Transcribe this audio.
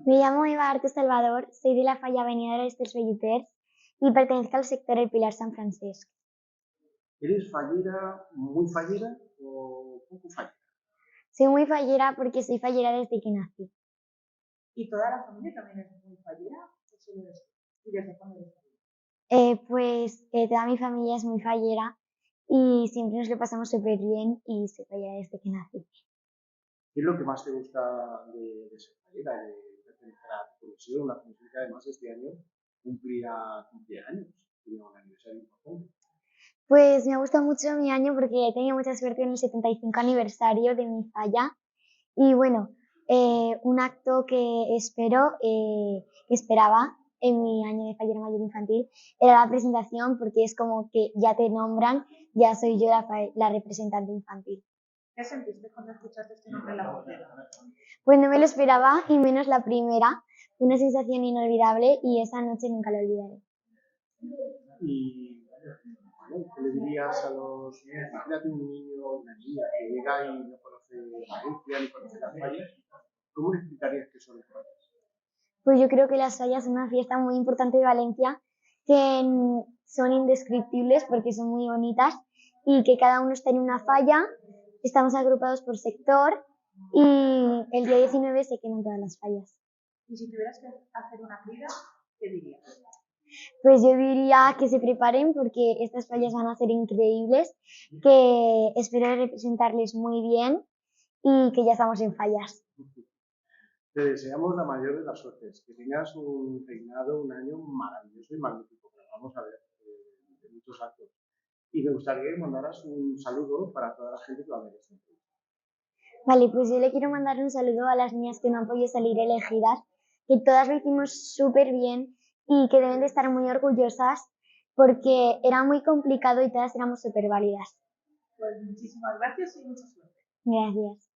Me llamo Eva Arte Salvador, soy de la Falla Avenida de los Belluters y pertenezco al sector El Pilar San Francesc. ¿Eres fallera o poco fallera? Soy muy fallera porque soy fallera desde que nací. ¿Y toda la familia también es muy fallera o solo eres tú? ¿Y desde cuándo eres fallera? Toda mi familia es muy fallera y siempre nos lo pasamos súper bien y soy fallera desde que nací. ¿Qué es lo que más te gusta de ser fallera, de pertenecer a tu comisión? Una comisión que además este año cumplirá años, tiene un aniversario importante. Pues me ha gustado mucho mi año porque he tenido mucha suerte en el 75 aniversario de mi falla y bueno, un acto que esperaba en mi año de fallera mayor infantil era la presentación porque es como que ya te nombran, ya soy yo la representante infantil. ¿Qué sentiste cuando escuchaste este nombre en la vocera? Pues no me lo esperaba y menos la primera, fue una sensación inolvidable y esa noche nunca la olvidaré. Y bueno, ¿qué le dirías a los niños? Imagínate un niño o una niña que llega y no conoce Valencia ni conoce las fallas. ¿Cómo le explicarías qué son las fallas? Pues yo creo que las fallas son una fiesta muy importante de Valencia, que son indescriptibles porque son muy bonitas y que cada uno está en una falla, estamos agrupados por sector y el día 19 se queman todas las fallas. Y si tuvieras que hacer una vida, ¿qué dirías? Pues yo diría que se preparen porque estas fallas van a ser increíbles, que espero representarles muy bien y que ya estamos en fallas. Te deseamos la mayor de las suertes, que tengas un reinado, un año maravilloso y magnífico, que vamos a ver de muchos actos. Y me gustaría que mandaras un saludo para toda la gente que va a ver este entrevista. Vale, pues yo le quiero mandar un saludo a las niñas que no han podido salir elegidas, que todas lo hicimos súper bien y que deben de estar muy orgullosas porque era muy complicado y todas éramos súper válidas. Pues muchísimas gracias y mucha suerte. Gracias.